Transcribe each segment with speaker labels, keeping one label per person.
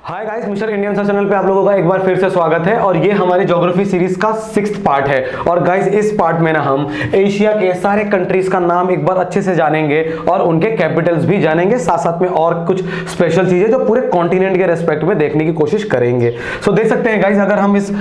Speaker 1: Hi guys, mister Indian sir channel पे आप लोगों का एक बार फिर से स्वागत है। और ये हमारी ज्योग्राफी सीरीज का 6th पार्ट है। और गाइस इस पार्ट में ना हम एशिया के सारे कंट्रीज का नाम एक बार अच्छे से जानेंगे और उनके कैपिटल्स भी जानेंगे, साथ साथ में और कुछ स्पेशल चीजें जो पूरे कॉन्टिनेंट के रेस्पेक्ट में देखने की कोशिश करेंगे। सो देख सकते हैं गाइस, अगर हम इस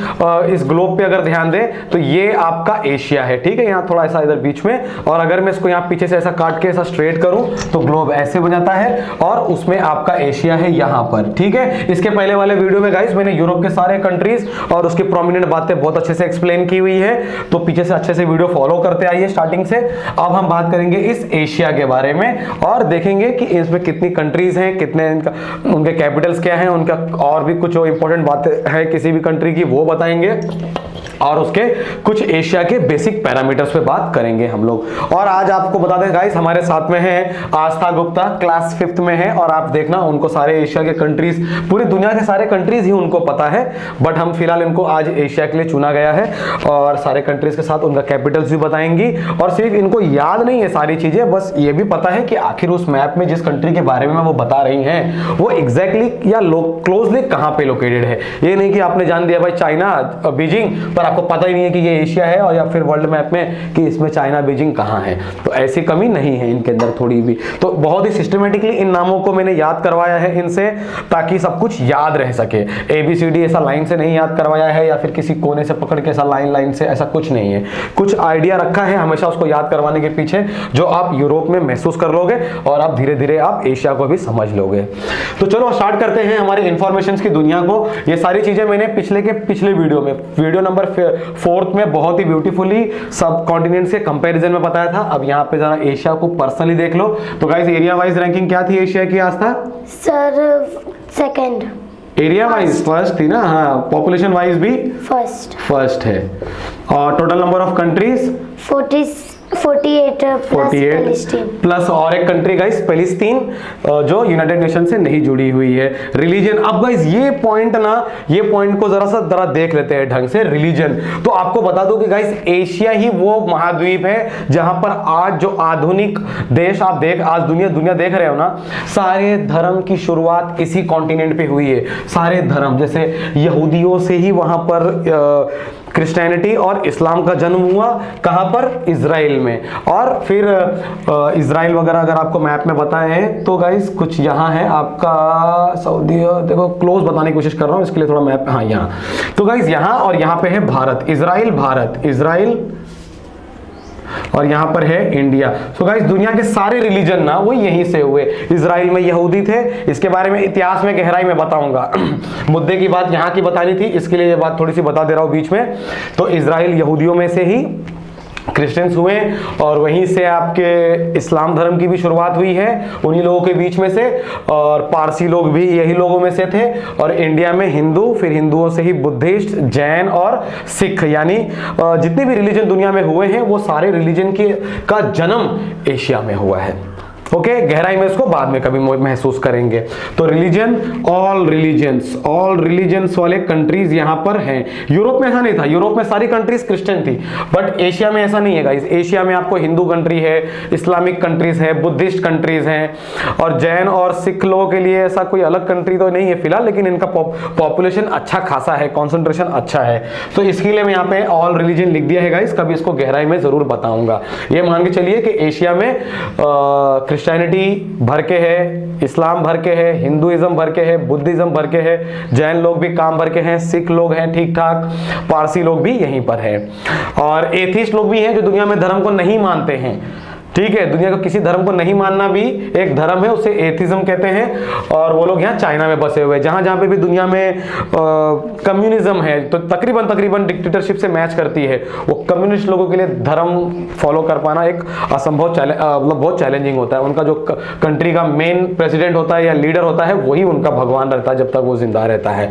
Speaker 1: ग्लोब पे अगर ध्यान दें तो ये आपका एशिया है, ठीक है, यहाँ थोड़ा ऐसा इधर बीच में। और अगर मैं इसको यहाँ पीछे से ऐसा काट के ऐसा स्ट्रेट करूं तो ग्लोब ऐसे बन जाता है और उसमें आपका एशिया है यहाँ पर, ठीक है। इसके पहले वाले वीडियो में गाइस मैंने यूरोप के सारे कंट्रीज और उसकी प्रोमिनेंट बातें बहुत अच्छे से एक्सप्लेन की हुई है, तो पीछे से अच्छे से वीडियो फॉलो करते आइए स्टार्टिंग से। अब हम बात करेंगे इस एशिया के बारे में और देखेंगे कि इसमें कितनी कंट्रीज हैं, कितने उनके कैपिटल्स क्या हैं, उनका और भी कुछ इंपॉर्टेंट बातें हैं किसी भी कंट्री की वो बताएंगे और उसके कुछ एशिया के बेसिक पैरामीटर्स पे बात करेंगे हम लोग। और आज आपको बता दें गाइस, हमारे साथ में है आस्था गुप्ता, क्लास 5th में है और आप देखना उनको सारे एशिया के कंट्रीज, पूरी दुनिया के सारे कंट्रीज ही उनको पता है, बट हम फिलहाल इनको आज एशिया के लिए चुना गया है और सारे कंट्रीज के साथ उनका कैपिटल्स भी बताएंगी। और सिर्फ इनको याद नहीं है सारी चीजें, बस ये भी पता है कि आखिर उस मैप में जिस कंट्री के बारे में वो बता रही हैं वो एग्जैक्टली या क्लोजली कहां पे लोकेटेड है। ये नहीं कि आपने जान दिया भाई चाइना बीजिंग, पर आपको पता ही नहीं है कि ये एशिया है, और या फिर वर्ल्ड मैप में कि इसमें चाइना बीजिंग कहाँ है। तो ऐसी कमी नहीं है इनके अंदर थोड़ी भी। तो बहुत ही सिस्टमेटिकली इन नामों को मैंने याद करवाया है इनसे, ताकि सब कुछ याद रह सके। ABCD ऐसा लाइन से नहीं याद करवाया है या फिर किसी कोने से पकड़ के ऐसा लाइन से, ऐसा कुछ नहीं है। कुछ आइडिया रखा है हमेशा उसको याद करवाने के पीछे, जो आप यूरोप में महसूस कर लोगे और आप धीरे धीरे आप एशिया को भी समझ लोगे। तो चलो स्टार्ट करते हैं हमारे इंफॉर्मेशन की दुनिया को। ये सारी चीजें मैंने पिछले वीडियो में, वीडियो नंबर 4th में बहुत ही ब्यूटीफुली सब कॉन्टिनेंट्स के कंपैरिजन में बताया था। अब यहाँ पे जरा एशिया को पर्सनली देख लो। तो गाइस एरिया वाइज रैंकिंग क्या थी एशिया की आस्था?
Speaker 2: Sir second.
Speaker 1: Area wise first थी ना? हाँ, पॉपुलेशन वाइज भी फर्स्ट है। और total number of countries 48 plus और एक कंट्री गाइस फिलिस्तीन, जो यूनाइटेड नेशन से नहीं जुड़ी हुई है। रिलीजन, अब गाइस ये पॉइंट को जरा देख लेते हैं ढंग से। रिलीजन तो आपको बता दूं कि गाइस एशिया ही वो महाद्वीप है जहां पर आज जो आधुनिक देश आप आज दुनिया देख रहे हो ना, सारे धर्म की शुरुआत इसी कॉन्टिनेंट पे हुई है। सारे धर्म, जैसे यहूदियों से ही वहां पर क्रिश्चियनिटी और इस्लाम का जन्म हुआ, कहां पर? इजराइल में। और फिर इजराइल वगैरह अगर आपको मैप में बताए हैं तो गाइस कुछ यहाँ है आपका सऊदी, देखो क्लोज बताने की कोशिश कर रहा हूं इसके लिए थोड़ा मैप, हाँ यहाँ। तो गाइस यहाँ और यहाँ पे है भारत, इजराइल और यहाँ पर है इंडिया। सो गाइस दुनिया के सारे रिलीजन ना वो यहीं से हुए। इजराइल में यहूदी थे, इसके बारे में इतिहास में गहराई में बताऊंगा। मुद्दे की बात यहाँ की बतानी थी, इसके लिए ये बात थोड़ी सी बता दे रहा हूँ बीच में। तो इजराइल यहूदियों में से ही क्रिश्चियंस हुए और वहीं से आपके इस्लाम धर्म की भी शुरुआत हुई है उन्हीं लोगों के बीच में से, और पारसी लोग भी यही लोगों में से थे। और इंडिया में हिंदू, फिर हिंदुओं से ही बुद्धिस्ट, जैन और सिख, यानी जितने भी रिलीजन दुनिया में हुए हैं वो सारे रिलीजन का जन्म एशिया में हुआ है। ओके, गहराई में इसको बाद में कभी महसूस करेंगे। तो रिलीजन, ऑल रिलीजन्स वाले कंट्रीज यहां पर हैं। यूरोप में ऐसा नहीं था, यूरोप में सारी कंट्रीज क्रिश्चियन थी, बट एशिया में ऐसा नहीं है गाइस। एशिया में आपको हिंदू कंट्री है, इस्लामिक कंट्रीज है, बुद्धिस्ट कंट्रीज हैं, और जैन और सिख लोगों के लिए ऐसा कोई अलग कंट्री तो नहीं है फिलहाल, लेकिन इनका पॉपुलेशन अच्छा खासा है, कॉन्सेंट्रेशन अच्छा है। तो इसके लिए मैं यहाँ पे ऑल रिलीजन लिख दिया है गाइस, कभी इसको गहराई में जरूर बताऊंगा। ये मान के चलिए कि एशिया में क्रिश्चियनिटी भर के है, इस्लाम भर के है, हिंदुइज्म भर के है, बुद्धिज्म भर के है, जैन लोग भी काम भर के हैं, सिख लोग हैं ठीक ठाक, पारसी लोग भी यहीं पर है, और एथिस्ट लोग भी हैं जो दुनिया में धर्म को नहीं मानते हैं। ठीक है, दुनिया को किसी धर्म को नहीं मानना भी एक धर्म है, उसे एथिज्म कहते हैं। और वो लोग यहाँ चाइना में बसे हुए हैं, जहां पे भी दुनिया में कम्युनिज्म है तो तकरीबन डिक्टेटरशिप से मैच करती है। वो कम्युनिस्ट लोगों के लिए धर्म फॉलो कर पाना एक असंभव मतलब बहुत चैलेंजिंग होता है। उनका जो कंट्री का मेन प्रेसिडेंट होता है या लीडर होता है वही उनका भगवान रहता है जब तक वो जिंदा रहता है।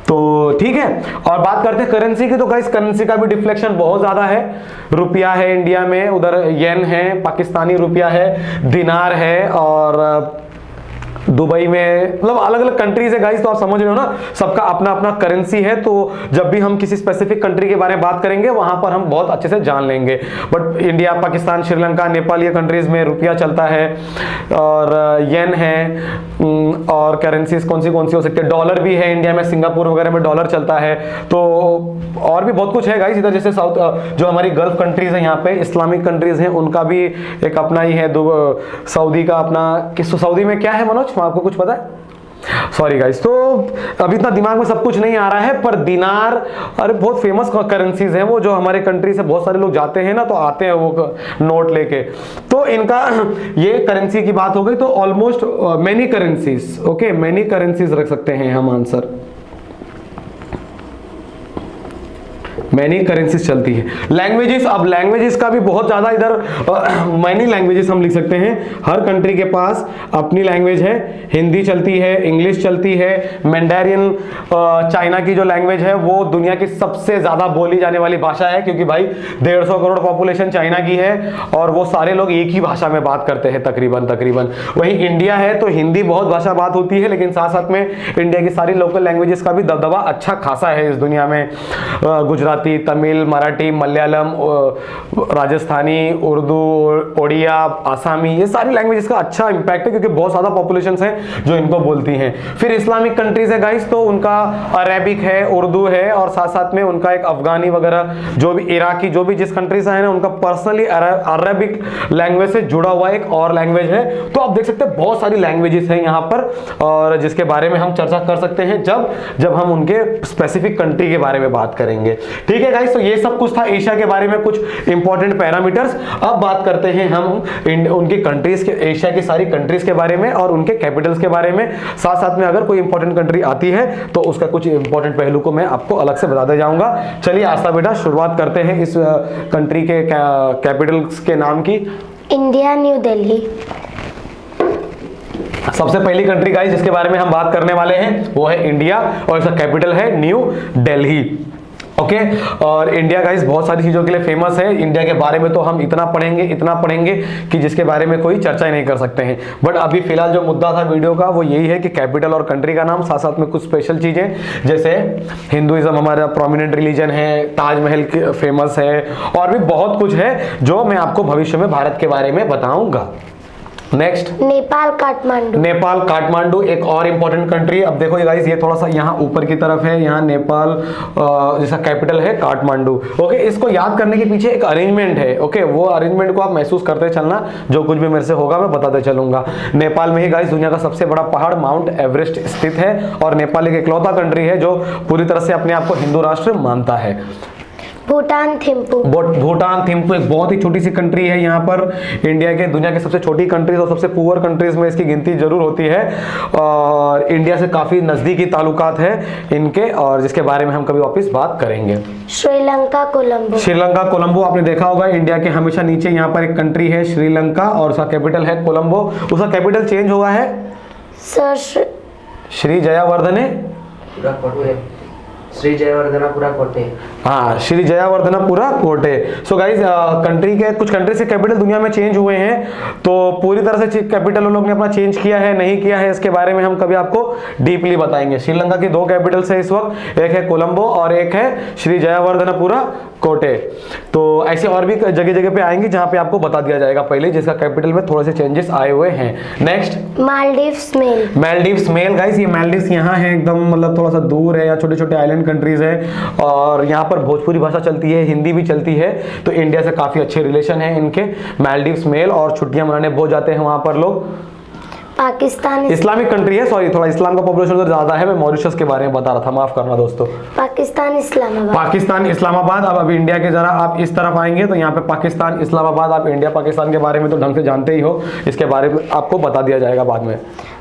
Speaker 1: तो ठीक है, और बात करते हैं करेंसी की। तो गाइस करेंसी का भी डिफ्लेक्शन बहुत ज्यादा है। रुपया है इंडिया में, उधर येन है, पाकिस्तानी रुपया है, दिनार है, और दुबई में, मतलब अलग अलग कंट्रीज है गाइस, तो आप समझ रहे हो ना, सबका अपना अपना करेंसी है। तो जब भी हम किसी स्पेसिफिक कंट्री के बारे में बात करेंगे वहां पर हम बहुत अच्छे से जान लेंगे। बट इंडिया, पाकिस्तान, श्रीलंका, नेपाल, ये कंट्रीज में रुपया चलता है और येन है। और करेंसीज कौन सी हो सकती है, डॉलर भी है इंडिया में, सिंगापुर वगैरह में डॉलर चलता है। तो और भी बहुत कुछ है गाइस इधर, जैसे साउथ जो हमारी गल्फ कंट्रीज है, यहाँ पे इस्लामिक कंट्रीज हैं, उनका भी एक अपना ही है। सऊदी का अपना, किस सऊदी में क्या है मनोज, आपको कुछ पता है? सॉरी गाइस, तो अभी इतना दिमाग में सब कुछ नहीं आ रहा है, पर दिनार, अरे बहुत फेमस करेंसीज हैं वो, जो हमारे कंट्री से बहुत सारे लोग जाते हैं ना, तो आते हैं वो नोट लेके। तो इनका ये करेंसी की बात हो गई। तो almost many currencies, okay, many currencies रख सकते हैं हम आंसर। मैनी करेंसीज चलती है। लैंग्वेजेस, अब लैंग्वेजेस का भी बहुत ज्यादा इधर मैनी लैंग्वेजेस हम लिख सकते हैं। हर कंट्री के पास अपनी लैंग्वेज है। हिंदी चलती है, इंग्लिश चलती है, मैंडेरियन चाइना की जो लैंग्वेज है वो दुनिया की सबसे ज्यादा बोली जाने वाली भाषा है, क्योंकि भाई 150 करोड़ पॉपुलेशन चाइना की है और वो सारे लोग एक ही भाषा में बात करते हैं तकरीबन। वहीं इंडिया है तो हिंदी बहुत भाषा बात होती है, लेकिन साथ साथ में इंडिया की सारी लोकल लैंग्वेजेस का भी दबदबा अच्छा खासा है इस दुनिया में। गुजराती, तमिल, मराठी, मलयालम, राजस्थानी, उर्दू, ओडिया, आसामी, ये सारी लैंग्वेजेस का अच्छा इंपैक्ट है, क्योंकि बहुत ज्यादा पॉपुलेशंस हैं जो इनको बोलती हैं। फिर इस्लामिक कंट्रीज है गाइस, तो उनका अरेबिक है, उर्दू है, और साथ साथ में उनका एक अफगानी वगैरह, जो भी इराकी, जो भी जिस कंट्री से है ना, उनका पर्सनली अरेबिक लैंग्वेज से जुड़ा हुआ एक और लैंग्वेज है। तो आप देख सकते हैं बहुत सारी लैंग्वेजेस हैं यहाँ पर, और जिसके बारे में हम चर्चा कर सकते हैं जब हम उनके स्पेसिफिक कंट्री के बारे में बात करेंगे। ठीक है गाइस, तो ये सब कुछ था एशिया के बारे में, कुछ इंपॉर्टेंट पैरामीटर्स। अब बात करते हैं हम उनकी कंट्रीज के, एशिया की सारी कंट्रीज के बारे में और उनके कैपिटल्स के बारे में। साथ साथ में अगर कोई इंपॉर्टेंट कंट्री आती है तो उसका कुछ इंपॉर्टेंट पहलू को मैं आपको अलग से बताते जाऊंगा। चलिए आस्था बेटा, शुरुआत करते हैं इस कंट्री के कैपिटल्स के नाम की।
Speaker 2: India, new Delhi.
Speaker 1: सबसे पहली कंट्री गाइस जिसके बारे में हम बात करने वाले हैं वो है इंडिया, और इसका कैपिटल है न्यू दिल्ली। ओके, और इंडिया गाइस बहुत सारी चीजों के लिए फेमस है। इंडिया के बारे में तो हम इतना पढ़ेंगे कि जिसके बारे में कोई चर्चा ही नहीं कर सकते हैं। बट अभी फिलहाल जो मुद्दा था वीडियो का वो यही है कि कैपिटल और कंट्री का नाम, साथ साथ में कुछ स्पेशल चीजें, जैसे हिंदुइज्म हमारा प्रोमिनेंट रिलीजन है, ताजमहल फेमस है, और भी बहुत कुछ है जो मैं आपको भविष्य में भारत के बारे में बताऊंगा। नेक्स्ट,
Speaker 2: नेपाल, काठमांडू।
Speaker 1: नेपाल, काठमांडू एक और इंपॉर्टेंट कंट्री है। अब देखो ये गाइस, ये थोड़ा सा यहाँ ऊपर की तरफ है, यहाँ नेपाल जिसका कैपिटल है काठमांडू। ओके, इसको याद करने के पीछे एक अरेंजमेंट है। ओके, वो अरेंजमेंट को आप महसूस करते चलना, जो कुछ भी मेरे से होगा मैं बताते चलूंगा। नेपाल में ही गाइस दुनिया का सबसे बड़ा पहाड़ माउंट एवरेस्ट स्थित है, और नेपाल एक इकलौता कंट्री है जो पूरी तरह से अपने आप को हिंदू राष्ट्र मानता है।
Speaker 2: भूटान, थिम्पू।
Speaker 1: भूटान, थिम्पू एक बहुत ही छोटी सी कंट्री है। यहाँ पर इंडिया के, दुनिया के सबसे छोटी कंट्रीज और सबसे पुअर कंट्रीज में इसकी गिनती जरूर होती है, और इंडिया से काफी नजदीकी ताल्लुकात है इनके, और जिसके बारे में हम कभी वापस बात करेंगे।
Speaker 2: श्रीलंका, कोलंबो।
Speaker 1: श्रीलंका, कोलंबो आपने देखा होगा इंडिया के हमेशा नीचे यहाँ पर एक कंट्री है श्रीलंका, और उसका कैपिटल है कोलंबो। उसका कैपिटल चेंज हुआ है
Speaker 2: सर,
Speaker 1: श्री जयावर्धने,
Speaker 3: श्री जयवर्धनापुरा कोटे।
Speaker 1: हाँ, श्री जयावर्धनापुरा कोटे। सो गाइस, कंट्री के कुछ कंट्री से कैपिटल दुनिया में चेंज हुए हैं, तो पूरी तरह से कैपिटल उन लोग ने अपना चेंज किया है नहीं किया है, इसके बारे में हम कभी आपको डीपली बताएंगे। श्रीलंका की 2 कैपिटल्स है इस वक्त, एक है कोलंबो और एक है श्री जयावर्धनापुरा कोटे। तो ऐसे और भी जगह जगह पे आएंगे जहां पे आपको बता दिया जाएगा पहले, जिसका कैपिटल में थोड़े से चेंजेस आए हुए हैं। नेक्स्ट,
Speaker 2: मालदीव्स, मेल।
Speaker 1: मालदीव्स, मेल गाइस, ये मालदीव्स यहाँ है एकदम, मतलब थोड़ा सा दूर है, या छोटे छोटे आइलैंड कंट्रीज है, और यहाँ पर भोजपुरी भाषा चलती है, हिंदी भी चलती है, तो इंडिया से काफी अच्छे रिलेशन है इनके। मालदीव्स, मेल, और छुट्टियां मनाने बहुत जाते हैं वहां पर लोग।
Speaker 2: पाकिस्तान,
Speaker 1: इस्लामिक कंट्री है, सॉरी थोड़ा इस्लाम का पॉपुलेशन उधर ज्यादा है, मैं मॉरिशस के बारे में बता रहा था, माफ करना दोस्तों।
Speaker 2: पाकिस्तान, इस्लामाबाद।
Speaker 1: पाकिस्तान, इस्लामाबाद। अब अभी इंडिया के जरा आप इस तरफ आएंगे तो यहाँ पे पाकिस्तान, इस्लामाबाद, आप इंडिया पाकिस्तान के बारे में तो ढंग से जानते ही हो, इसके बारे में आपको बता दिया जाएगा बाद में।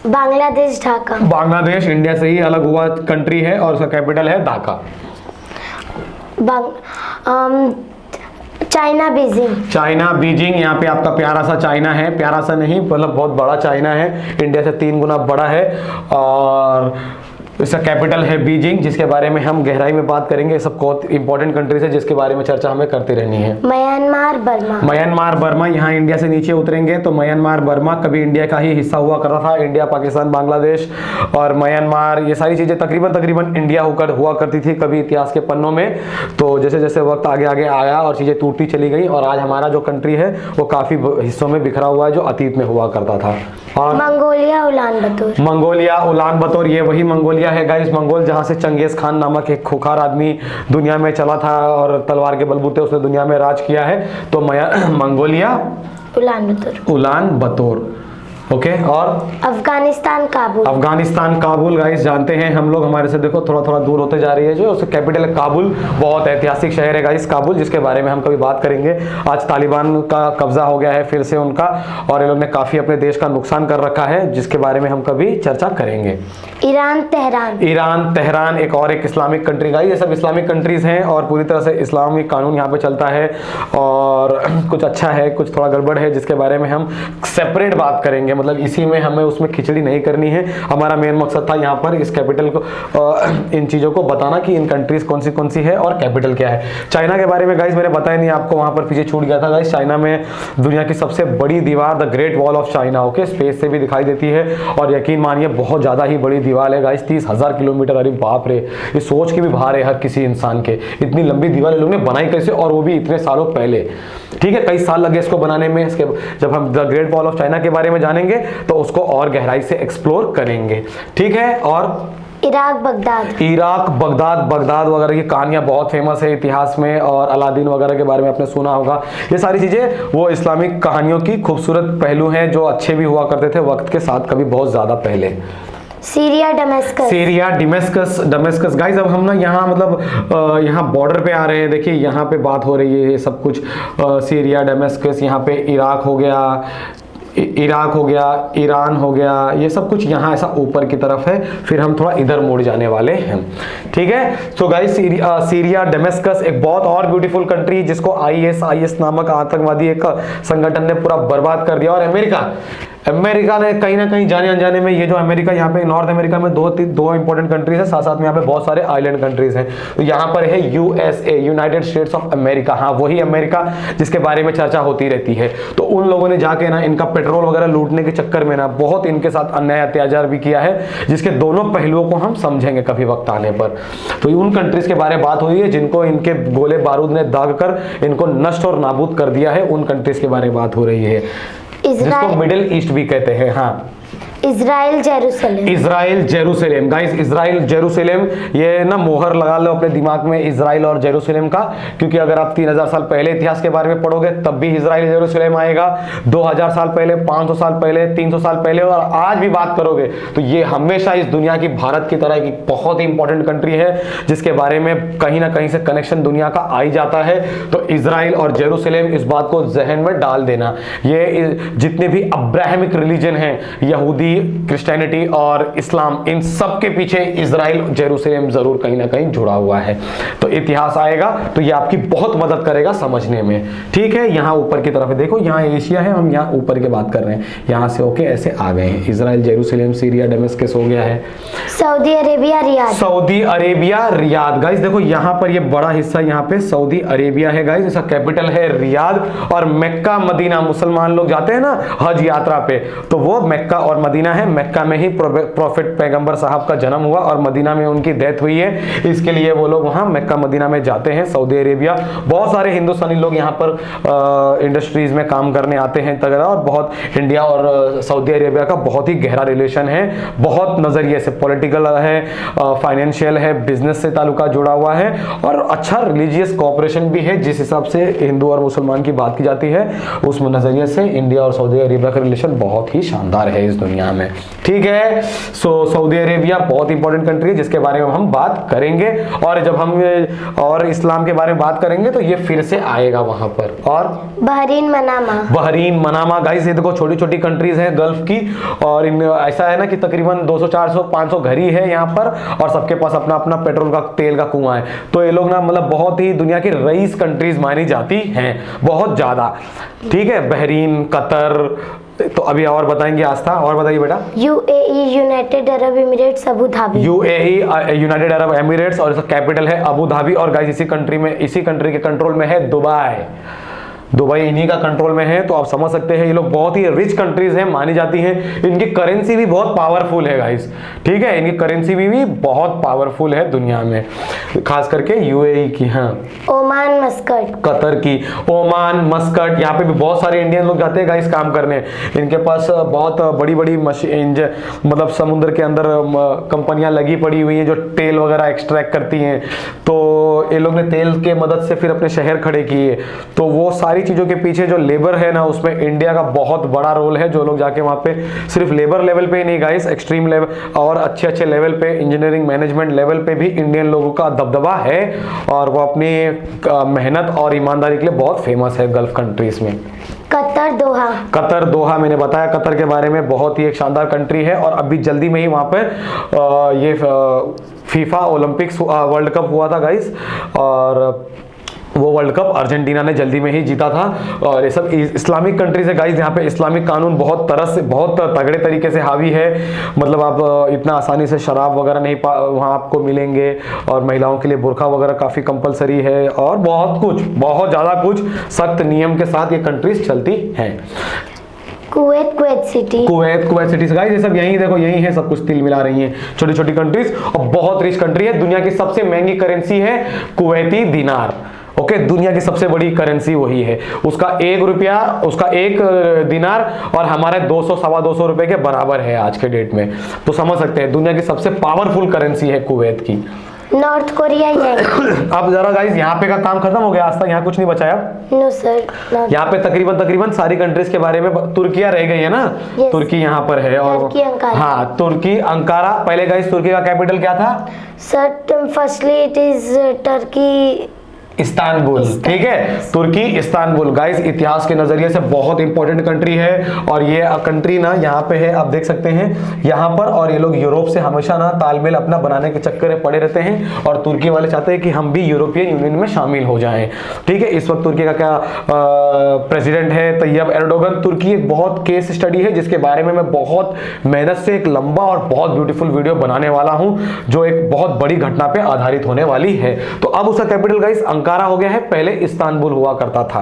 Speaker 2: बांग्लादेश, ढाका।
Speaker 1: बांग्लादेश इंडिया से ही अलग हुआ कंट्री है, और उसका कैपिटल है Dhaka.
Speaker 2: China, Beijing.
Speaker 1: China, Beijing, यहाँ पे आपका प्यारा सा चाइना है, प्यारा सा नहीं मतलब बहुत बड़ा चाइना है, इंडिया से 3 गुना बड़ा है, और इसका कैपिटल है बीजिंग, जिसके बारे में हम गहराई में बात करेंगे। ये सब बहुत इंपॉर्टेंट कंट्रीज है जिसके बारे में चर्चा हमें करती रहनी है।
Speaker 2: Myanmar Burma.
Speaker 1: म्यांमार बर्मा, यहाँ इंडिया से नीचे उतरेंगे तो म्यांमार बर्मा कभी इंडिया का ही हिस्सा हुआ करता था। इंडिया, पाकिस्तान, बांग्लादेश और म्यांमार, ये सारी चीजें तकरीबन इंडिया होकर हुआ करती थी कभी इतिहास के पन्नों में। तो जैसे जैसे वक्त आगे आगे आया और चीजें टूटती चली गई, और आज हमारा जो कंट्री है वो काफी हिस्सों में बिखरा हुआ है जो अतीत में हुआ करता था। और
Speaker 2: मंगोलिया उलान बतोर।
Speaker 1: मंगोलिया उलान बतौर, ये वही मंगोलिया है गाइस, मंगोल जहां से चंगेज खान नामक एक खूंखार आदमी दुनिया में चला था और तलवार के बलबूते उसने दुनिया में राज किया है। तो मंगोलिया उलान बतौर, ओके। और
Speaker 2: अफगानिस्तान काबुल।
Speaker 1: अफगानिस्तान काबुल गाइस जानते हैं हम लोग, हमारे से देखो थोड़ा थोड़ा दूर होते जा रही है जो उसका कैपिटल है काबुल। बहुत ऐतिहासिक शहर है गाइस काबुल, जिसके बारे में हम कभी बात करेंगे। आज तालिबान का कब्जा हो गया है फिर से उनका, और ये लोग ने काफी अपने देश का नुकसान कर रखा है, जिसके बारे में हम कभी चर्चा करेंगे।
Speaker 2: Iran Tehran.
Speaker 1: ईरान तेहरान एक इस्लामिक कंट्री गाइस, ये सब इस्लामिक कंट्रीज हैं और पूरी तरह से इस्लामी कानून यहाँ पे चलता है। और कुछ अच्छा है, कुछ थोड़ा गड़बड़ है, जिसके बारे में हम सेपरेट बात करेंगे। मतलब इसी में हमें उसमें खिचड़ी नहीं करनी है। हमारा मेन मकसद था यहाँ पर इस कैपिटल को इन चीज़ों को बताना कि इन कंट्रीज कौन सी है और कैपिटल क्या है। चाइना के बारे में गाइस मैंने बताया नहीं आपको, वहाँ पर पीछे छूट गया था गाइस। चाइना में दुनिया की सबसे बड़ी दीवार the great wall of China, okay, space से भी दिखाई देती है और यकीन मानिए बहुत ज़्यादा ही बड़ी दीवार है गाइस, 30,000 किलोमीटर। अरे बाप रे, ये सोच के भी बाहर है हर किसी इंसान के, इतनी लंबी दीवार लोगों ने बनाई कैसे, और वो भी इतने सालों पहले। ठीक है, कई साल लगे इसको बनाने में। इसके जब हम the great wall of China के बारे में जानेंगे तो उसको और गहराई से एक्सप्लोर करेंगे। ठीक है। और
Speaker 2: इराक बगदाद वगैरह की कहानियां बहुत फेमस है इतिहास में, और अलादीन वगैरह के बारे में आपने सुना होगा। ये सारी चीजें वो इस्लामिक कहानियों की खूबसूरत पहलू हैं जो अच्छे भी हुआ करते थे वक्त के साथ, कभी बहुत ज्यादा पहले। सीरिया
Speaker 1: डमेस्कस गाइस, अब हम ना यहाँ मतलब यहाँ बॉर्डर पे आ रहे हैं। देखिए यहाँ पे बात हो रही है सब कुछ, सीरिया, डमेस्कस, यहाँ पे इराक हो गया, ईरान हो गया, ये सब कुछ यहाँ ऐसा ऊपर की तरफ है। फिर हम थोड़ा इधर मुड़ जाने वाले हैं। ठीक है। सो गाइस सीरिया, डमेस्कस एक बहुत और ब्यूटीफुल कंट्री जिसको IS नामक आतंकवादी एक संगठन ने पूरा बर्बाद कर दिया। और अमेरिका ने कहीं ना कहीं जाने अनजाने में, ये जो अमेरिका, यहाँ पे नॉर्थ अमेरिका में दो इंपॉर्टेंट कंट्रीज है, साथ साथ में यहाँ पे बहुत सारे आइलैंड कंट्रीज हैं। तो यहाँ पर है USA, United states of America. हाँ, वही अमेरिका जिसके बारे में चर्चा होती रहती है। तो उन लोगों ने जाके ना इनका पेट्रोल वगैरह लूटने के चक्कर में ना बहुत इनके साथ अन्याय अत्याचार भी किया है, जिसके दोनों पहलुओं को हम समझेंगे कभी वक्त आने पर। तो उन कंट्रीज के बारे में बात हुई है जिनको इनके गोले बारूद ने दाग कर इनको नष्ट और नाबूद कर दिया है, उन कंट्रीज के बारे में बात हो रही है, जिसको मिडिल ईस्ट भी कहते हैं। हाँ,
Speaker 2: Israel Jerusalem
Speaker 1: guys, Israel Jerusalem, ये ना मोहर लगा लो अपने दिमाग में इजराइल और जेरूसलम का, क्योंकि अगर आप 3000 साल पहले इतिहास के बारे में पढ़ोगे तब भी इजराइल जेरूसलम आएगा। 2000 साल पहले, 500 साल पहले, 300 साल पहले, और आज भी बात करोगे तो ये हमेशा इस दुनिया की भारत की तरह की बहुत ही इंपॉर्टेंट कंट्री है, जिसके बारे में कहीं ना कहीं से कनेक्शन दुनिया का आ ही जाता है। तो इजराइल और जेरूसलम, इस बात को जहन में डाल देना। ये जितने भी अब्राहमिक रिलीजन हैं, यहूदी, क्रिश्चियनिटी और इस्लाम, इन सब के पीछे इजराइल, जेरूसलम जरूर कहीं ना कहीं जुड़ा हुआ है। तो इतिहास आएगा तो ये आपकी बहुत मदद करेगा समझने में। ठीक है। यहाँ ऊपर की तरफ देखो, यहाँ एशिया है, हम यहाँ ऊपर की बात कर रहे हैं, यहाँ से होके ऐसे आ गए हैं। इजराइल, जेरूसलम, सीरिया, डमेस्कस हो गया है।
Speaker 2: सऊदी अरेबिया रियाद गाइस, देखो यहाँ पर ये बड़ा हिस्सा यहाँ पे सऊदी अरेबिया है गाइस, इसका कैपिटल है रियाद। और मक्का मदीना, मुसलमान लोग जाते हैं ना हज यात्रा पे, तो वो मक्का और मदीना है। मक्का में ही प्रॉफिट पैगंबर साहब का जन्म हुआ और मदीना में उनकी डेथ हुई है, इसके लिए वो लोग वहां मक्का मदीना में जाते हैं। सऊदी अरेबिया, बहुत सारे हिंदुस्तानी लोग यहाँ पर इंडस्ट्रीज में काम करने आते हैं तगड़ा, और बहुत इंडिया और सऊदी अरेबिया का बहुत ही गहरा रिलेशन है, बहुत नजरिए से, पॉलिटिकल है, फाइनेंशियल है, बिजनेस से ताल्लुका जुड़ा हुआ है, और अच्छा रिलीजियस कोऑपरेशन भी है। जिस हिसाब से हिंदू और मुसलमान की बात की जाती है, उस नजरिए से इंडिया और सऊदी अरेबिया का रिलेशन बहुत ही शानदार है इस दुनिया में। ठीक है। सऊदी अरेबिया बहुत इंपॉर्टेंट कंट्री है जिसके बारे में हम बात करेंगे, और जब हम और इस्लाम के बारे में बात करेंगे तो ये फिर से आएगा वहां पर। और बहरीन मनामा
Speaker 1: गाइस, ये देखो छोटी छोटी कंट्रीज हैं गल्फ की, और इन ऐसा है ना कि तकरीबन 200 400 500 घर ही है यहाँ पर, और सबके पास अपना अपना पेट्रोल का, तेल का कुआं है। तो ये लोग ना मतलब बहुत ही दुनिया की रईस कंट्रीज मानी जाती हैं, बहुत ज्यादा। ठीक है। बहरीन, कतर, तो अभी और बताएंगे आस्था, और बताइए बेटा।
Speaker 3: UAE United Arab Emirates Abu Dhabi.
Speaker 1: UAE United Arab Emirates और इसका कैपिटल है अबू धाबी। और गाइस इसी कंट्री के कंट्रोल में है दुबई। दुबई इन्हीं का कंट्रोल में है। तो आप समझ सकते हैं ये लोग बहुत ही रिच कंट्रीज हैं, मानी जाती हैं। इनकी करेंसी भी बहुत पावरफुल है गाइस, ठीक है, इनकी करेंसी भी बहुत पावरफुल है दुनिया में, खास करके UAE की। हाँ,
Speaker 3: ओमान मस्कट।
Speaker 1: कतर की, ओमान मस्कट, यहाँ पे भी बहुत सारे इंडियन लोग जाते हैं गाइस काम करने। इनके पास बहुत बड़ी बड़ी मशीन, मतलब समुद्र के अंदर कंपनियां लगी पड़ी हुई हैं जो तेल वगैरह एक्सट्रैक्ट करती हैं। तो ये लोग ने तेल के मदद से फिर अपने शहर खड़े किए। तो वो सारी चीजों के पीछे जो लेबर है ना, उसमें इंडिया का बहुत बड़ा रोल है। जो लोग जाके वहां पे सिर्फ लेबर लेवल पे ही नहीं गाइस, एक्सट्रीम लेवल और अच्छे अच्छे लेवल पे, इंजीनियरिंग मैनेजमेंट लेवल पे भी इंडियन लोगों का दबदबा है। और वो अपनी मेहनत और ईमानदारी के लिए बहुत फेमस है गल्फ कंट्रीज में।
Speaker 3: कतर दोहा।
Speaker 1: कतर दोहा, मैंने बताया कतर के बारे में, बहुत ही एक शानदार कंट्री है। और अभी जल्दी में ही वहां पर ये फीफा ओलंपिक्स वर्ल्ड कप हुआ था गाइस, और वो वर्ल्ड कप अर्जेंटीना ने जल्दी में ही जीता था। और ये सब इस्लामिक कंट्रीज है गाइस, यहाँ पे इस्लामिक कानून बहुत तरह से, बहुत तगड़े तरीके से हावी है। मतलब आप इतना आसानी से शराब वगैरह नहीं वहाँ आपको मिलेंगे, और महिलाओं के लिए बुर्का वगैरह काफ़ी कंपलसरी है, और बहुत कुछ, बहुत ज़्यादा कुछ सख्त नियम के साथ ये कंट्रीज चलती हैं।
Speaker 3: Kuwait city.
Speaker 1: Kuwait city guys, ये सब यही देखो, यही है, सब कुछ तिल मिला रही हैं, छोटी छोटी कंट्रीज, और बहुत रिच कंट्री है। दुनिया की सबसे महंगी करेंसी है कुवैती दिनार। ओके, दुनिया की सबसे बड़ी करेंसी वही है। उसका 1 रुपया, उसका 1 दिनार और हमारे 200 सवा 200 रुपए के बराबर है आज के डेट में। तो समझ सकते हैं दुनिया की सबसे पावरफुल करेंसी है कुवैत की।
Speaker 3: नॉर्थ कोरिया येन।
Speaker 1: अब जरा गाइस यहाँ पे का काम खत्म हो गया, आज तक यहाँ कुछ नहीं बचाया।
Speaker 3: No sir.
Speaker 1: यहाँ पे तकरीबन सारी कंट्रीज के बारे में, तुर्किया रह गई है ना।
Speaker 3: Yes.
Speaker 1: तुर्की यहाँ पर है, और
Speaker 3: तुर्की अंकारा।
Speaker 1: हाँ, तुर्की अंकारा। पहले गाइस तुर्की का कैपिटल क्या था?
Speaker 3: Sir firstly it is Turkey
Speaker 1: Istanbul, ठीक है, तुर्की इस्तांबुल। गाइस इतिहास के नजरिए से बहुत इंपॉर्टेंट कंट्री है, और ये कंट्री ना यहाँ पे है, आप देख सकते हैं यहाँ पर। और ये लोग यूरोप से हमेशा ना तालमेल अपना बनाने के चक्कर में पड़े रहते हैं, और तुर्की वाले चाहते हैं कि हम भी यूरोपियन यूनियन में शामिल हो जाएं, ठीक है। इस वक्त तुर्की का क्या प्रेसिडेंट है? तैयब एर्दोगन। तुर्की एक बहुत केस स्टडी है जिसके बारे में मैं बहुत मेहनत से एक लंबा और बहुत ब्यूटीफुल वीडियो बनाने वाला हूं, जो एक बहुत बड़ी घटना पे आधारित होने वाली है। तो अब उसका कैपिटल गाइस अंकारा हो गया है, पहले इस्तांबुल हुआ करता था।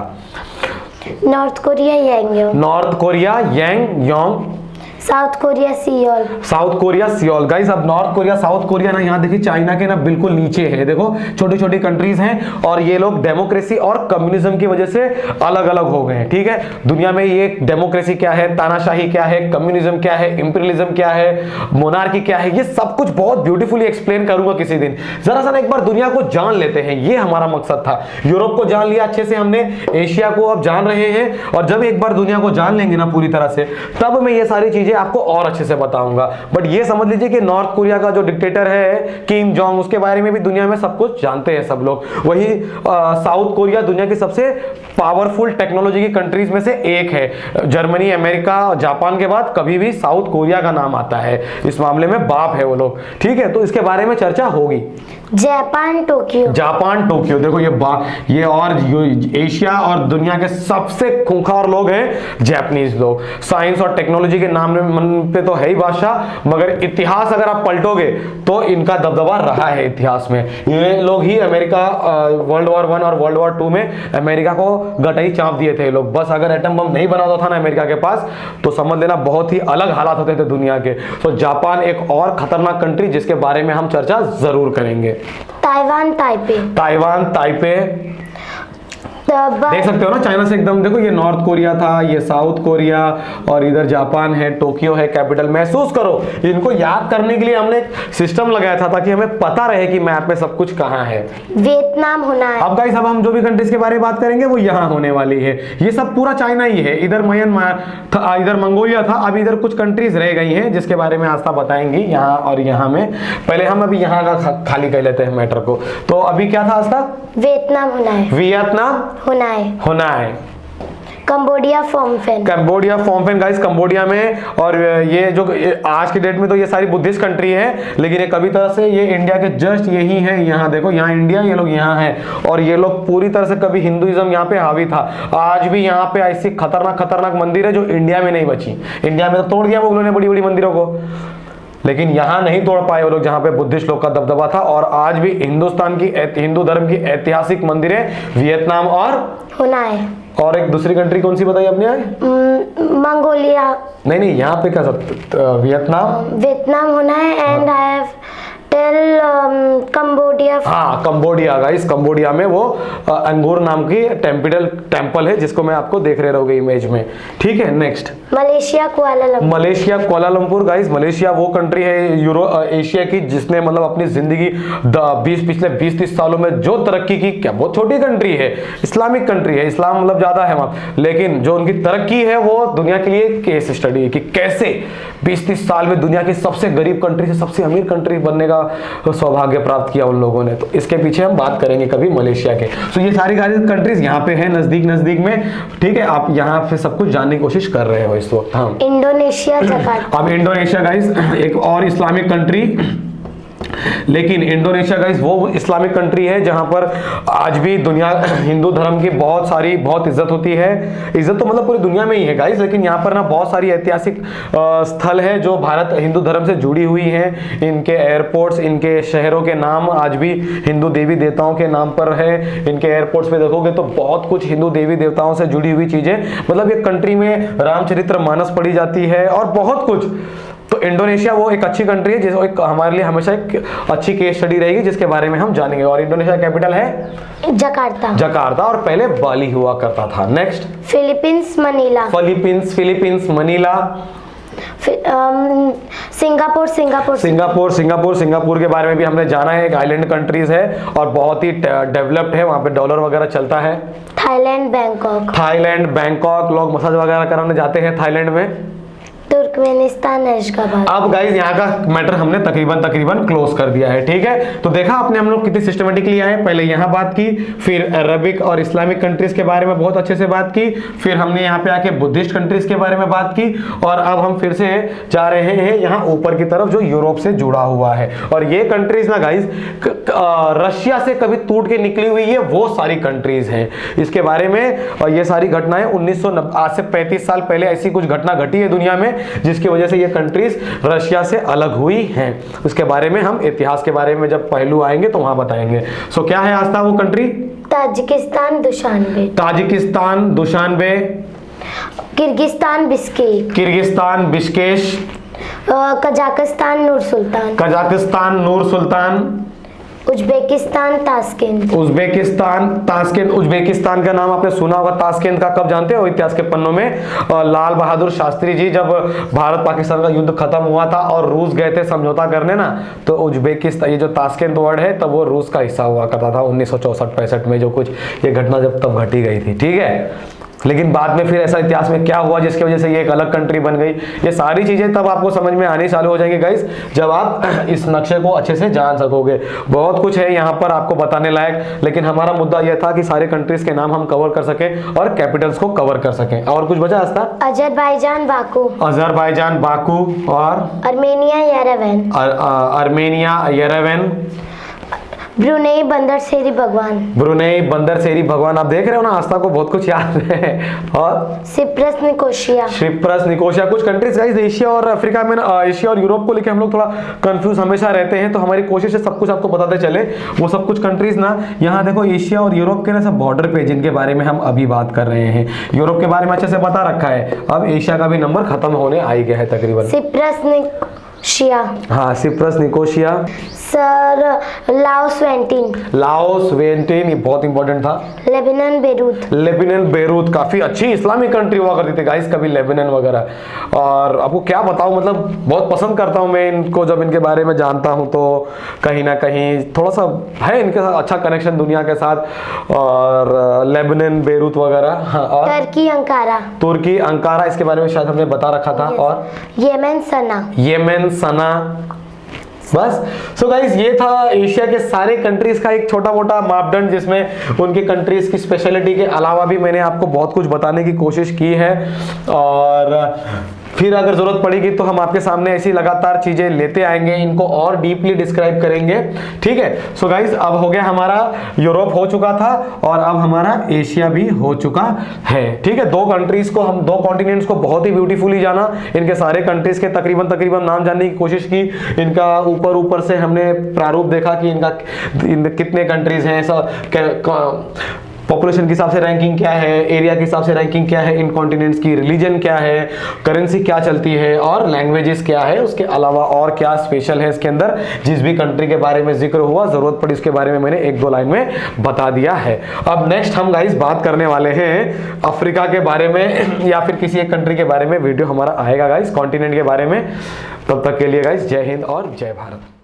Speaker 3: नॉर्थ कोरिया यांगयोंग।
Speaker 1: नॉर्थ कोरिया यांगयोंग।
Speaker 3: South Korea Seoul.
Speaker 1: South Korea Seoul. Guys अब नॉर्थ कोरिया, साउथ कोरिया ना, यहाँ देखिए चाइना के ना बिल्कुल नीचे है। देखो छोटी छोटी कंट्रीज हैं, और ये लोग डेमोक्रेसी और कम्युनिज्म की वजह से अलग अलग हो गए हैं, ठीक है। दुनिया में ये डेमोक्रेसी क्या है, तानाशाही क्या है, कम्युनिज्म क्या है, इंपीरियलिज्म क्या है, मोनार्की क्या है, ये सब कुछ बहुत ब्यूटीफुली एक्सप्लेन करूंगा किसी दिन। जरा सा एक बार दुनिया को जान लेते हैं, ये हमारा मकसद था। यूरोप को जान लिया अच्छे से हमने, एशिया को अब जान रहे हैं, और जब एक बार दुनिया को जान लेंगे ना पूरी तरह से, तब मैं ये सारी चीजें आपको और अच्छे से बताऊंगा। बट ये समझ लीजिए कि नॉर्थ कोरिया का जो डिक्टेटर है किम जोंग, उसके बारे में भी दुनिया में सब कुछ जानते हैं सब लोग। वही साउथ कोरिया दुनिया की सबसे पावरफुल टेक्नोलॉजी की कंट्रीज में से एक है। जर्मनी, अमेरिका, जापान के बाद कभी भी साउथ कोरिया का नाम आता है, इस मामले में बाप है वो लोग, ठीक है। तो इसके बारे में चर्चा होगी।
Speaker 3: Japan Tokyo.
Speaker 1: जापान टोक्यो, देखो ये और एशिया और दुनिया के सबसे खूंखार लोग हैं जापानीज लोग। साइंस और टेक्नोलॉजी के नाम पे तो है ही बादशाह, मगर इतिहास अगर आप पलटोगे तो इनका दबदबा रहा है इतिहास में। ये लोग ही अमेरिका वर्ल्ड वॉर 1 और वर्ल्ड वॉर 2 में अमेरिका को गटाई चाँप दिए थे लोग। बस अगर एटम बम नहीं बना था ना अमेरिका के पास, तो समझ लेना बहुत ही अलग हालात होते थे दुनिया के। तो जापान एक और खतरनाक कंट्री जिसके बारे में हम चर्चा जरूर करेंगे।
Speaker 3: Taiwan Taipei.
Speaker 1: ताइवान ताइपे, देख सकते हो ना चाइना से एकदम। देखो ये नॉर्थ कोरिया था, ये साउथ कोरिया, और इधर जापान है, टोक्यो है कैपिटल। महसूस करो, इनको याद करने के लिए हमने सिस्टम लगाया था ताकि हमें पता रहे कि मैप में सब कुछ कहाँ है।
Speaker 3: वियतनाम होना है।
Speaker 1: अब गाइस अब हम जो भी कंट्रीज के बारे में बात करेंगे वो यहाँ होने वाली है। ये सब पूरा चाइना ही है। इधर म्यांमार था, इधर मंगोलिया था, अब इधर कुछ कंट्रीज रह गई हैं जिसके बारे में आस्था बताएंगी यहाँ और यहाँ में। पहले हम अभी यहाँ का खाली कर लेते हैं मैटर को। तो अभी क्या था आस्था?
Speaker 3: वियतनाम होना है।
Speaker 1: वियतनाम
Speaker 3: होना है।
Speaker 1: होना है।
Speaker 3: कंबोडिया फोमफेन।
Speaker 2: कंबोडिया फोमफेन गाइस, कंबोडिया में। और ये जो आज की डेट में तो ये सारी बुद्धिस्ट कंट्री है, लेकिन ये कभी तरह से ये इंडिया के जस्ट यही है। यहाँ देखो, यहाँ इंडिया, ये लोग यहाँ है, और ये लोग पूरी तरह से कभी हिंदुइज्म यहाँ पे हावी था। आज भी यहाँ पे ऐसी खतरनाक खतरनाक मंदिर है जो इंडिया में नहीं बची। इंडिया में तो तोड़ दिया मुगलों ने बड़ी बड़ी मंदिरों को, लेकिन यहाँ नहीं तोड़ पाए वो लोग, जहाँ पे बुद्धिस्ट लोग का दबदबा था। और आज भी हिंदुस्तान की हिंदू धर्म की ऐतिहासिक मंदिरें वियतनाम
Speaker 3: हुनाई
Speaker 2: और एक दूसरी कंट्री कौन सी बताई आपने?
Speaker 3: मंगोलिया।
Speaker 2: नहीं, यहाँ पे क्या सब
Speaker 3: Vietnam Hanoi and I have tell Cambodia.
Speaker 2: हाँ, कंबोडिया गाइस, कंबोडिया में वो अंगूर नाम की टेम्पल है, जिसको मैं आपको देख रहे रहोगे इमेज में। ठीक है, next
Speaker 3: Malaysia Kuala Lumpur.
Speaker 2: Malaysia Kuala Lumpur guys, Malaysia वो कंट्री है एशिया की जिसने मतलब अपनी जिंदगी पिछले 20-30 सालों में जो तरक्की की। क्या बहुत छोटी कंट्री है, इस्लामिक कंट्री है, इस्लाम मतलब ज्यादा है वहां, लेकिन जो उनकी तरक्की है वो दुनिया के लिए केस स्टडी है कि कैसे 20-30 साल में दुनिया की सबसे गरीब कंट्री से सबसे अमीर कंट्री बनने का सौभाग्य प्राप्त किया उन लोगों ने। तो इसके पीछे हम बात करेंगे कभी मलेशिया के। तो ये सारी कंट्रीज यहाँ पे है नजदीक नजदीक में। ठीक है, आप यहाँ पे सब कुछ जानने की कोशिश कर रहे हो इस वक्त। हाँ,
Speaker 3: इंडोनेशिया, जकार्ता।
Speaker 2: अब इंडोनेशिया गाइस एक और इस्लामिक कंट्री, लेकिन इंडोनेशिया गाइस वो इस्लामिक कंट्री है जहां पर आज भी दुनिया हिंदू धर्म की बहुत इज्जत होती है। इज्जत तो मतलब पूरी दुनिया में ही है गाइस, लेकिन यहाँ पर ना बहुत सारी ऐतिहासिक स्थल है जो भारत हिंदू धर्म से जुड़ी हुई हैं। इनके एयरपोर्ट्स, इनके शहरों के नाम आज भी हिंदू देवी देवताओं के नाम पर है। इनके एयरपोर्ट्स पे देखोगे तो बहुत कुछ हिंदू देवी देवताओं से जुड़ी हुई चीजें, मतलब ये कंट्री में रामचरितमानस पढ़ी जाती है और बहुत कुछ। तो इंडोनेशिया वो एक अच्छी कंट्री है जिसको एक हमारे लिए हमेशा एक अच्छी केस स्टडी रहेगी जिसके बारे में हम जानेंगे। और इंडोनेशिया कैपिटल है
Speaker 3: जकार्ता।
Speaker 2: जकार्ता, और पहले बाली हुआ करता था। Next
Speaker 3: Philippines, Manila.
Speaker 2: Philippines Manila. Singapore के बारे में भी हमने जाना है, एक आइलैंड कंट्रीज है और बहुत ही डेवलप्ड है, वहां पे डॉलर वगैरह चलता है।
Speaker 3: थाईलैंड,
Speaker 2: बैंकॉक, लोग मसाज वगैरह कराने जाते हैं थाईलैंड में।
Speaker 3: Turkmenistan, Ashgabat.
Speaker 2: अब गाइस यहाँ का मैटर हमने तकरीबन क्लोज कर दिया है। ठीक है, तो देखा आपने हम लोग कितनी सिस्टमेटिकली आए। पहले यहाँ बात की, फिर अरबिक और इस्लामिक कंट्रीज के बारे में बहुत अच्छे से बात की, फिर हमने यहाँ पे आके बुद्धिस्ट कंट्रीज के बारे में बात की, और अब हम फिर से जा रहे हैं यहाँ ऊपर की तरफ जो यूरोप से जुड़ा हुआ है। और ये कंट्रीज ना गाइस रशिया से कभी टूट के निकली हुई है, वो सारी कंट्रीज हैं इसके बारे में। और ये सारी घटनाएं 1990 आज से 35 साल पहले ऐसी कुछ घटना घटी है दुनिया में जिसकी वजह से ये कंट्रीज रशिया से अलग हुई हैं। उसके बारे में हम इतिहास के बारे में जब पहलू आएंगे तो वहां बताएंगे। सो क्या है आज था वो country?
Speaker 3: Tajikistan,
Speaker 2: Dushanbe.
Speaker 3: Kyrgyzstan,
Speaker 2: Bishkek.
Speaker 3: Kazakhstan, Nur Sultan. Uzbekistan, Tashkent. Uzbekistan का नाम आपने सुना होगा, ताशकेंत का कब जानते हो इतिहास के पन्नों में? लाल बहादुर शास्त्री जी जब भारत पाकिस्तान का युद्ध खत्म हुआ था और रूस गए थे समझौता करने ना, तो उज्बेकिस्तान, ये जो ताशकेंत वर्ड है तब वो रूस का हिस्सा हुआ करता था 1964-65 में, जो कुछ ये घटना जब तब घटी गई थी। ठीक है, लेकिन बाद में फिर ऐसा इतिहास में क्या हुआ जिसकी वजह से ये एक अलग कंट्री बन गई, ये सारी चीजें तब आपको समझ में आनी चालू हो जाएंगी गाइस जब आप इस नक्शे को अच्छे से जान सकोगे। बहुत कुछ है यहाँ पर आपको बताने लायक, लेकिन हमारा मुद्दा यह था कि सारे कंट्रीज के नाम हम कवर कर सकें और कैपिटल्स को कवर कर सकें। और कुछ बचा आस्था? अजरबैजान,
Speaker 2: बाकू और
Speaker 3: आर्मेनिया,
Speaker 2: येरेवन।
Speaker 3: ब्रुनेई, बंदर सेरी भगवान। आप देख रहे हो ना, आस्था को बहुत कुछ याद है। और सिप्रस,
Speaker 2: निकोशिया। कुछ कंट्रीज गाइस एशिया और अफ्रीका में, एशिया और यूरोप को लेकर हम लोग थोड़ा कंफ्यूज हमेशा रहते हैं, तो हमारी कोशिश है सब कुछ आपको बताते चले। वो सब कुछ कंट्रीज ना यहाँ देखो एशिया और यूरोप के ना सब बॉर्डर पे, जिनके बारे में हम अभी बात कर रहे हैं। यूरोप के बारे में अच्छे से बता रखा है, अब एशिया का भी नंबर खत्म होने आ गया है तकरीबन।
Speaker 3: Cyprus,
Speaker 2: Nicosia.
Speaker 3: सर,
Speaker 2: लाओस वेंटिन, ये बहुत इंपॉर्टेंट था। लेबनान, बेरूत, काफी अच्छी इस्लामिक कंट्री हुआ करती थी गाइस कभी, लेबनान वगैरह। और आपको क्या बताऊं, मतलब बहुत पसंद करता हूं मैं इनको, जब इनके बारे में जानता हूं तो कहीं ना कहीं थोड़ा सा है इनके साथ अच्छा कनेक्शन दुनिया के साथ। और लेबनान, बेरूत वगैरह। हाँ, और तुर्की, अंकारा, इसके बारे में शायद हमने बता रखा था। और
Speaker 3: येमेन, सना।
Speaker 2: बस। सो गाइस ये था एशिया के सारे कंट्रीज का एक छोटा मोटा मापदंड, जिसमें उनके कंट्रीज की स्पेशलिटी के अलावा भी मैंने आपको बहुत कुछ बताने की कोशिश की है, और फिर अगर जरूरत पड़ेगी तो हम आपके सामने ऐसी लगातार चीजें लेते आएंगे, इनको और डीपली डिस्क्राइब करेंगे, ठीक है। सो गाइस अब हो गया हमारा यूरोप हो चुका था और अब हमारा एशिया भी हो चुका है, ठीक है। दो कंट्रीज को हम, दो कॉन्टिनेंट्स को बहुत ही ब्यूटीफुली जाना, इनके सारे कंट्रीज के तकरीबन नाम जानने की कोशिश की, इनका ऊपर से हमने प्रारूप देखा कि इनका कितने कंट्रीज हैं, पॉपुलेशन के हिसाब से रैंकिंग क्या है, एरिया के हिसाब से रैंकिंग क्या है इन कॉन्टिनेंट्स की, रिलीजन क्या है, करेंसी क्या चलती है और लैंग्वेजेस क्या है, उसके अलावा और क्या स्पेशल है इसके अंदर, जिस भी कंट्री के बारे में जिक्र हुआ, जरूरत पड़ी उसके बारे में मैंने एक दो लाइन में बता दिया है। अब नेक्स्ट हम गाइस बात करने वाले हैं अफ्रीका के बारे में, या फिर किसी एक कंट्री के बारे में वीडियो हमारा आएगा गाइस, कॉन्टिनेंट के बारे में। तब तक के लिए गाइस जय हिंद और जय भारत।